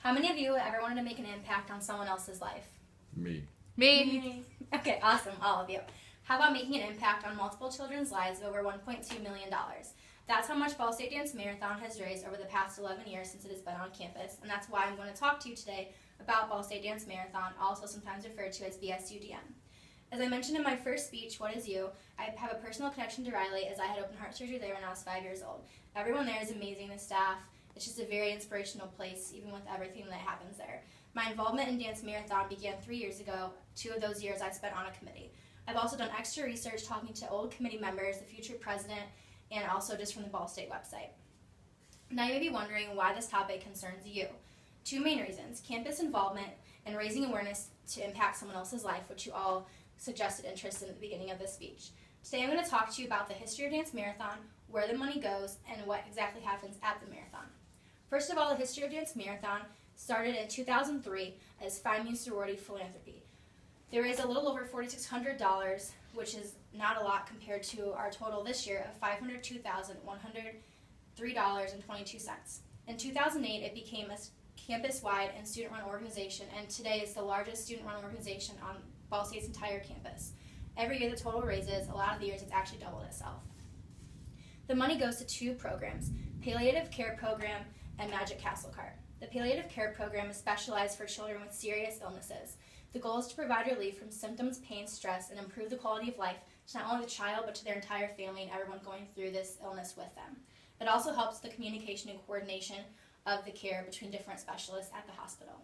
How many of you ever wanted to make an impact on someone else's life? Me. Me. Okay, awesome, all of you. How about making an impact on multiple children's lives of over $1.2 million? That's how much Ball State Dance Marathon has raised over the past 11 years since it has been on campus, and that's why I'm going to talk to you today about Ball State Dance Marathon, also sometimes referred to as BSUDM. As I mentioned in my first speech, What Is You?, I have a personal connection to Riley as I had open heart surgery there when I was 5 years old. Everyone there is amazing, the staff. It's just a very inspirational place, even with everything that happens there. My involvement in Dance Marathon began 3 years ago. 2 of those years I spent on a committee. I've also done extra research talking to old committee members, the future president, and also just from the Ball State website. Now you may be wondering why this topic concerns you. 2 main reasons: campus involvement and raising awareness to impact someone else's life, which you all suggested interest in at the beginning of this speech. Today I'm going to talk to you about the history of Dance Marathon, where the money goes, and what exactly happens at the marathon. First of all, the history of Dance Marathon started in 2003 as Phi Mu Sorority Philanthropy. They raised a little over $4,600, which is not a lot compared to our total this year of $502,103.22. In 2008, it became a campus-wide and student-run organization, and today is the largest student-run organization on Ball State's entire campus. Every year the total raises, a lot of the years it's actually doubled itself. The money goes to 2 programs, Palliative Care Program and Magic Castle Cart. The Palliative Care Program is specialized for children with serious illnesses. The goal is to provide relief from symptoms, pain, stress, and improve the quality of life to not only the child, but to their entire family and everyone going through this illness with them. It also helps the communication and coordination of the care between different specialists at the hospital.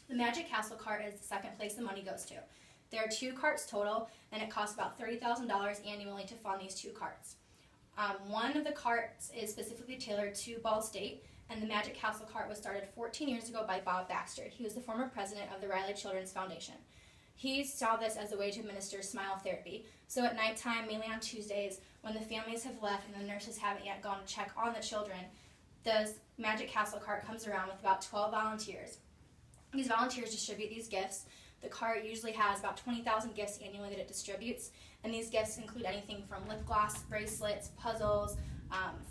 The Magic Castle Cart is the second place the money goes to. There are 2 carts total, and it costs about $30,000 annually to fund these 2 carts. One of the carts is specifically tailored to Ball State, and the Magic Castle Cart was started 14 years ago by Bob Baxter. He was the former president of the Riley Children's Foundation. He saw this as a way to administer smile therapy. So at nighttime, mainly on Tuesdays, when the families have left and the nurses haven't yet gone to check on the children, the Magic Castle Cart comes around with about 12 volunteers. These volunteers distribute these gifts. The cart usually has about 20,000 gifts annually that it distributes, and these gifts include anything from lip gloss, bracelets, puzzles,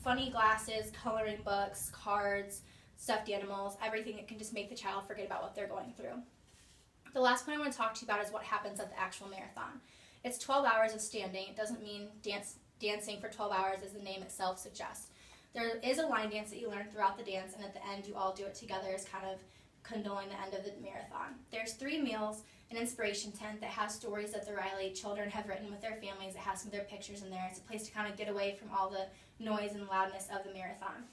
funny glasses, coloring books, cards, stuffed animals, everything that can just make the child forget about what they're going through. The last point I want to talk to you about is what happens at the actual marathon. It's 12 hours of standing. It doesn't mean dancing for 12 hours as the name itself suggests. There is a line dance that you learn throughout the dance, and at the end you all do it together as kind of condoling the end of the marathon. There's 3 meals, an inspiration tent that has stories that the Riley children have written with their families. It has some of their pictures in there. It's a place to kind of get away from all the noise and loudness of the marathon.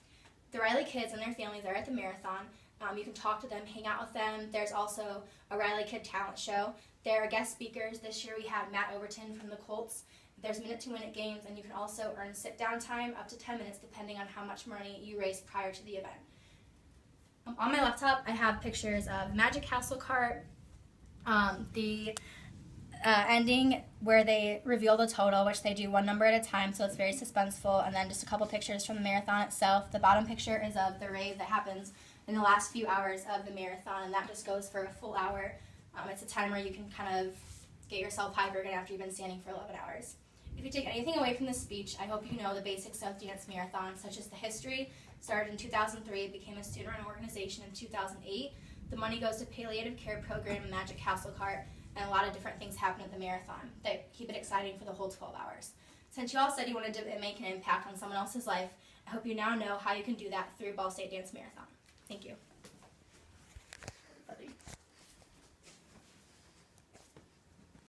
The Riley kids and their families are at the marathon. You can talk to them, hang out with them. There's also a Riley Kid talent show. There are guest speakers. This year we have Matt Overton from the Colts. There's minute-to-minute games, and you can also earn sit-down time up to 10 minutes depending on how much money you raise prior to the event. On my laptop, I have pictures of Magic Castle Cart, the ending where they reveal the total, which they do 1 number at a time, so it's very suspenseful, and then just a couple pictures from the marathon itself. The bottom picture is of the rave that happens in the last few hours of the marathon, and that just goes for a full hour. It's a time where you can kind of get yourself hyper again after you've been standing for 11 hours. If you take anything away from this speech, I hope you know the basics of Dance Marathon, such as the history. Started in 2003, it became a student-run organization in 2008. The money goes to Palliative Care Program, Magic Castle Cart, and a lot of different things happen at the marathon that keep it exciting for the whole 12 hours. Since you all said you wanted to make an impact on someone else's life, I hope you now know how you can do that through Ball State Dance Marathon. Thank you.